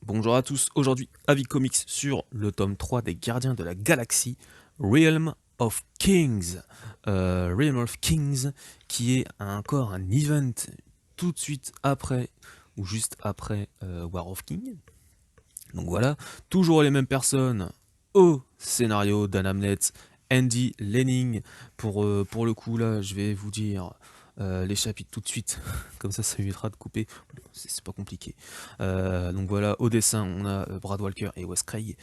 Bonjour à tous, aujourd'hui avis comics sur le tome 3 des Gardiens de la Galaxie, Realm of Kings. Realm of Kings qui est encore un event tout de suite après ou juste après War of Kings. Donc voilà, toujours les mêmes personnes au scénario Dan Abnett, Andy Lanning. Pour le coup là, je vais vous dire les chapitres tout de suite, comme ça évitera de couper, c'est pas compliqué. Donc voilà, au dessin, on a Brad Walker et Wes Craig,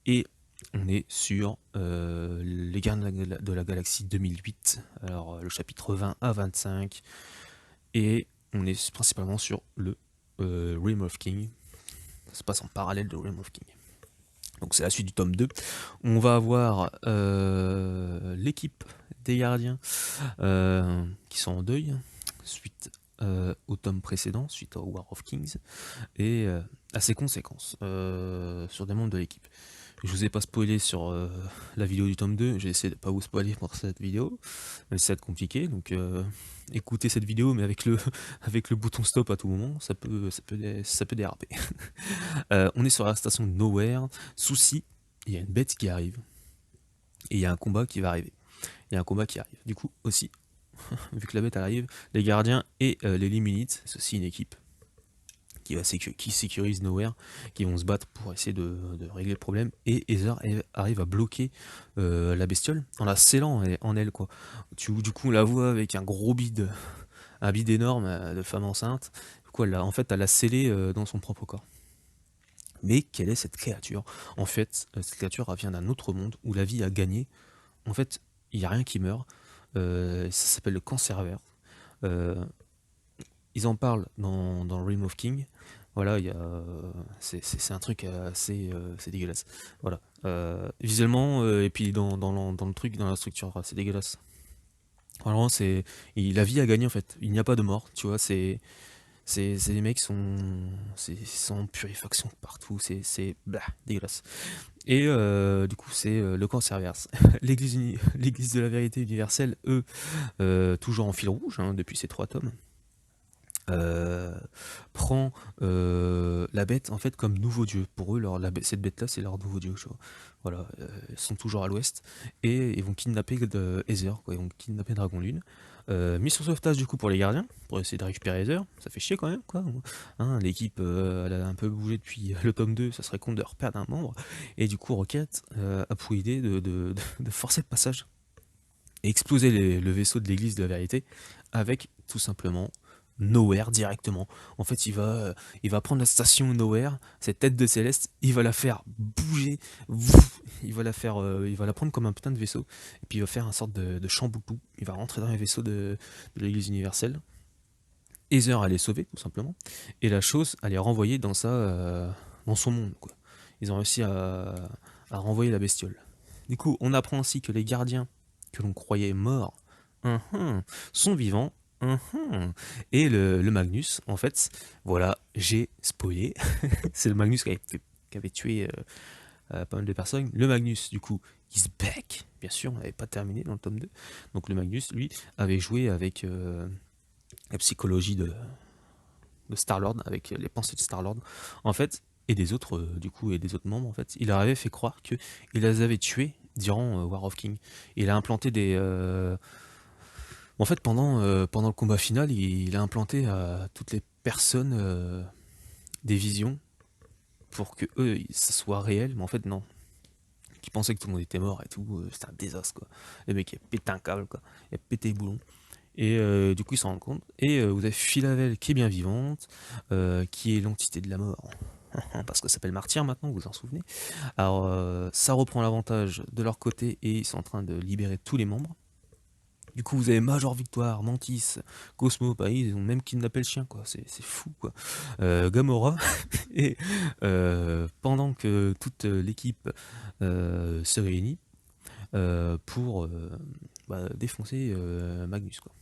et on est sur les Gardiens de la Galaxie 2008, alors le chapitre 20 à 25, et on est principalement sur le Realm of King. Ça se passe en parallèle de Realm of King. Donc c'est la suite du tome 2. On va avoir l'équipe des gardiens qui sont en deuil suite au tome précédent, suite au War of Kings, et à ses conséquences sur des membres de l'équipe. Je vous ai pas spoilé sur la vidéo du tome 2, j'ai essayé de pas vous spoiler pour cette vidéo, mais ça va être compliqué, donc écoutez cette vidéo, mais avec le, avec le bouton stop à tout moment, ça peut déraper. On est sur la station de Nowhere, souci, il y a une bête qui arrive, et il y a un combat qui va arriver. Il y a un combat qui arrive. Du coup, aussi, vu que la bête arrive, les gardiens et les Liminites, c'est aussi une équipe qui sécurise Nowhere, qui vont se battre pour essayer de régler le problème, et Heather arrive à bloquer la bestiole en la scellant en elle, quoi. Du coup, on la voit avec un bide énorme de femme enceinte. Du coup, elle l'a scellé dans son propre corps. Mais quelle est cette créature? En fait, cette créature vient d'un autre monde où la vie a gagné. En fait, il n'y a rien qui meurt. Ça s'appelle le Cancervert. Euh, Ils en parlent dans Realm of King. Voilà, c'est un truc assez c'est dégueulasse. Voilà. Visuellement, et puis dans le truc, dans la structure, c'est dégueulasse. Vraiment, la vie a gagné en fait. Il n'y a pas de mort, tu vois. C'est des mecs qui sont en purifaction partout. C'est dégueulasse. Et du coup, c'est le Cancerverse. L'église de la vérité universelle, eux, toujours en fil rouge hein, depuis ces 3 tomes, euh, prend la bête en fait comme nouveau dieu. Pour eux, cette bête-là, c'est leur nouveau dieu. Tu vois. Voilà, ils sont toujours à l'ouest et ils vont kidnapper Heather, quoi. Ils vont kidnapper Dragon Lune. Mission sauvetage du coup pour les gardiens, pour essayer de récupérer Heather. Ça fait chier quand même, quoi. Hein, l'équipe, elle a un peu bougé depuis le tome 2, ça serait con de reperdre un membre. Et du coup, Rocket a pour idée de forcer le passage et exploser le vaisseau de l'église de la vérité avec tout simplement Nowhere directement. En fait, il va prendre la station Nowhere, cette tête de Céleste, il va la faire bouger, il va la prendre comme un putain de vaisseau, et puis il va faire un sorte de chamboutou. Il va rentrer dans les vaisseaux de l'Église universelle. Heather allait sauver tout simplement, et la chose allait renvoyer dans son monde. Quoi. Ils ont réussi à renvoyer la bestiole. Du coup, on apprend ainsi que les gardiens que l'on croyait morts sont vivants. Et le Magnus, en fait, voilà, j'ai spoilé. C'est le Magnus qui avait tué pas mal de personnes. Le Magnus, du coup, is back. Bien sûr, on n'avait pas terminé dans le tome 2. Donc le Magnus, lui, avait joué avec la psychologie de Star-Lord, avec les pensées de Star-Lord. En fait, et des autres, du coup, et des autres membres, en fait, il leur avait fait croire qu'il les avait tués durant War of King. Il a implanté des... en fait, pendant le combat final, il a implanté à toutes les personnes des visions pour que eux, ça soit réel, mais en fait, non. Qui pensaient que tout le monde était mort et tout, c'était un désastre, quoi. Le mec, il a pété un câble, quoi. Il a pété les boulons. Et du coup, ils s'en rendent compte. Et vous avez Philavel qui est bien vivante, qui est l'entité de la mort. Parce que ça s'appelle Martyr maintenant, vous vous en souvenez. Alors, ça reprend l'avantage de leur côté et ils sont en train de libérer tous les membres. Du coup, vous avez Major Victoire, Mantis, Cosmo, bah, ils ont même kidnappé le chien, quoi. C'est fou, quoi. Gamora. Et pendant que toute l'équipe se réunit pour défoncer Magnus, quoi.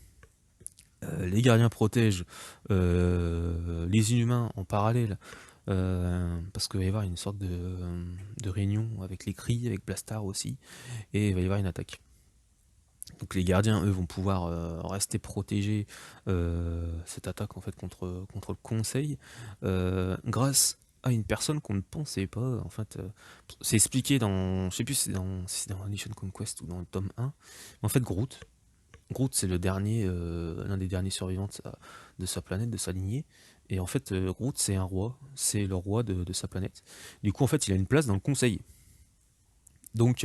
Les gardiens protègent les inhumains en parallèle parce qu'il va y avoir une sorte de réunion avec les cris, avec Blastar aussi, et il va y avoir une attaque. Donc les gardiens, eux, vont pouvoir rester protégés cette attaque en fait contre le conseil grâce à une personne qu'on ne pensait pas. En fait, c'est expliqué dans, je sais plus si c'est dans Nation Conquest ou dans le tome 1. En fait, Groot, c'est le dernier, l'un des derniers survivants de sa planète, de sa lignée. Et en fait, Groot, c'est un roi, c'est le roi de sa planète. Du coup, en fait, il a une place dans le conseil. Donc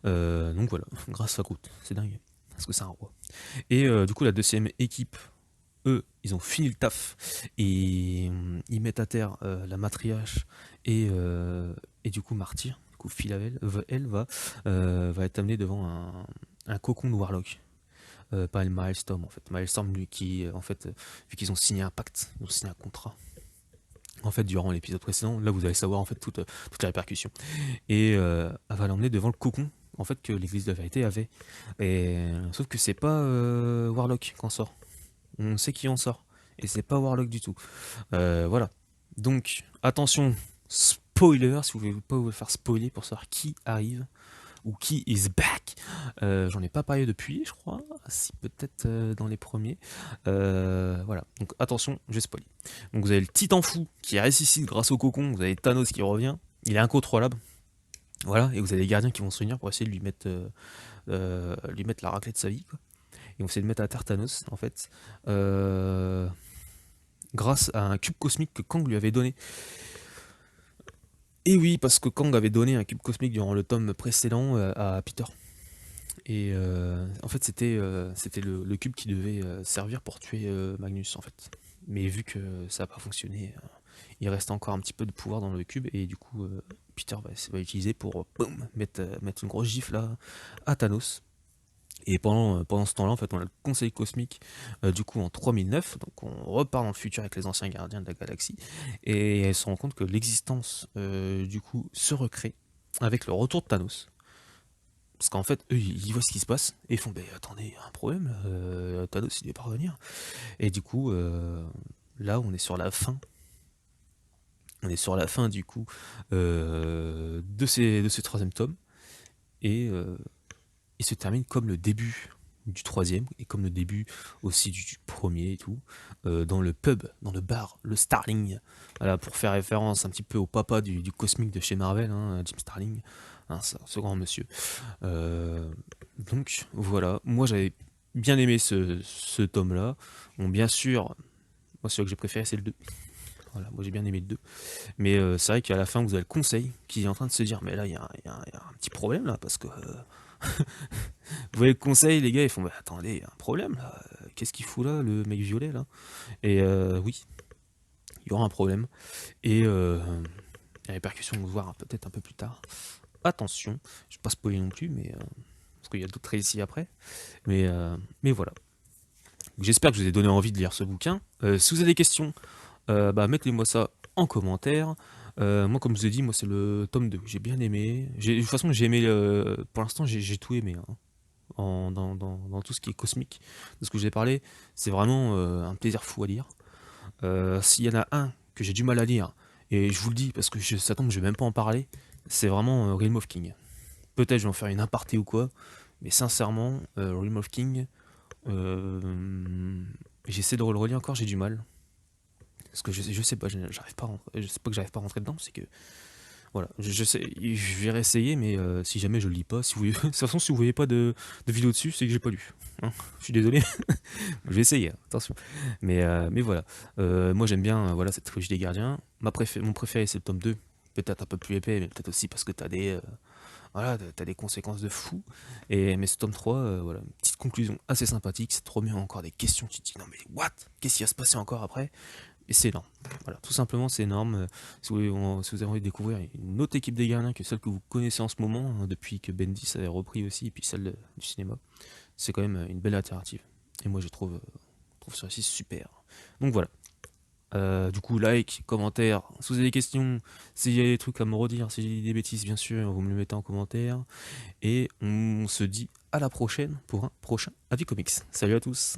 voilà, grâce à Groot, c'est dingue, parce que c'est un roi. Et du coup, la deuxième équipe, eux, ils ont fini le taf et ils mettent à terre la matriarche et du coup Martyr. Du coup, Philavel, elle va être amenée devant un cocon de Warlock. Pas le Milestorm en fait. Milestorm, lui, qui en fait, vu qu'ils ont signé un pacte, ils ont signé un contrat. En fait, durant l'épisode précédent, là vous allez savoir en fait toutes les répercussions. Et elle va l'emmener devant le cocon en fait que l'Église de la Vérité avait. Et sauf que c'est pas Warlock qui en sort. On sait qui en sort. Et c'est pas Warlock du tout. Voilà. Donc, attention, spoiler, si vous voulez pas vous faire spoiler pour savoir qui arrive ou qui is back. J'en ai pas parlé depuis, je crois. Si, peut-être dans les premiers. Voilà. Donc, attention, je spoil. Donc, vous avez le Titan fou qui ressuscite grâce au cocon. Vous avez Thanos qui revient. Il est incontrôlable. Voilà. Et vous avez les gardiens qui vont se réunir pour essayer de lui mettre la raclée de sa vie, quoi. Ils vont essayer de mettre à terre Thanos, en fait. Grâce à un cube cosmique que Kang lui avait donné. Et oui, parce que Kang avait donné un cube cosmique durant le tome précédent à Peter. Et en fait, c'était le cube qui devait servir pour tuer Magnus, en fait. Mais vu que ça n'a pas fonctionné, il reste encore un petit peu de pouvoir dans le cube, et du coup, Peter va utiliser pour boum, mettre une grosse gifle à Thanos. Et pendant ce temps-là, en fait, on a le Conseil Cosmique, du coup, en 3009, donc on repart dans le futur avec les anciens gardiens de la galaxie, et elles se rendent compte que l'existence, du coup, se recrée avec le retour de Thanos. Parce qu'en fait, eux, ils voient ce qui se passe, et ils font, ben attendez, il y a un problème, Thanos, il est pas revenir. Et du coup, là, on est sur la fin. On est sur la fin, du coup, de ce troisième tome, et il se termine comme le début du troisième et comme le début aussi du premier et tout, dans le pub, dans le bar, le Starling, voilà, pour faire référence un petit peu au papa du cosmique de chez Marvel, hein, Jim Starling, hein, ce grand monsieur. Donc voilà, moi j'avais bien aimé ce tome-là. Bon, bien sûr, moi celui que j'ai préféré c'est le 2. Voilà, moi j'ai bien aimé le 2. Mais c'est vrai qu'à la fin vous avez le conseil qui est en train de se dire mais là il y a un petit problème là parce que vous voyez le conseil, les gars, ils font bah, attendez, il y a un problème là. Qu'est-ce qu'il fout là, le mec violet là? Et oui, il y aura un problème. Et les répercussions, on va voir peut-être un peu plus tard. Attention, je ne vais pas spoiler non plus, mais parce qu'il y a d'autres récits après. Mais voilà. J'espère que je vous ai donné envie de lire ce bouquin. Si vous avez des questions, bah, mettez-moi ça en commentaire. Moi, comme je vous ai dit, moi c'est le tome 2. J'ai bien aimé. De toute façon, j'ai aimé. Pour l'instant, j'ai tout aimé, hein. Dans tout ce qui est cosmique, de ce que j'ai parlé, c'est vraiment un plaisir fou à lire. S'il y en a un que j'ai du mal à lire, et je vous le dis parce que ça tombe, je vais même pas en parler, c'est vraiment Realm of King. Peut-être je vais en faire une aparté ou quoi, mais sincèrement, Realm of King, j'essaie de le relire encore, j'ai du mal. Parce que je sais pas, j'arrive pas je sais pas que j'arrive pas à rentrer dedans, c'est que voilà, je sais, je vais réessayer, mais si jamais je le lis pas, si vous, de toute façon, si vous voyez pas de vidéo dessus, c'est que j'ai pas lu, hein. Je suis désolé, je vais essayer, hein, attention. Mais voilà, moi j'aime bien voilà, cette trilogie des gardiens. Mon préféré c'est le tome 2, peut-être un peu plus épais, mais peut-être aussi parce que voilà, t'as des conséquences de fou. Mais ce tome 3, voilà, une petite conclusion assez sympathique, c'est trop bien, encore des questions, tu te dis non mais what? Qu'est-ce qui va se passer encore après? Et c'est énorme. Voilà, tout simplement, c'est énorme. Si vous avez envie de découvrir une autre équipe des gardiens que celle que vous connaissez en ce moment, hein, depuis que Bendis avait repris aussi, et puis celle du cinéma, c'est quand même une belle alternative. Et moi, je trouve ça aussi super. Donc voilà. Du coup, like, commentaire. Si vous avez des questions, s'il y a des trucs à me redire, si j'ai des bêtises, bien sûr, vous me le mettez en commentaire. Et on se dit à la prochaine pour un prochain Avis Comics. Salut à tous!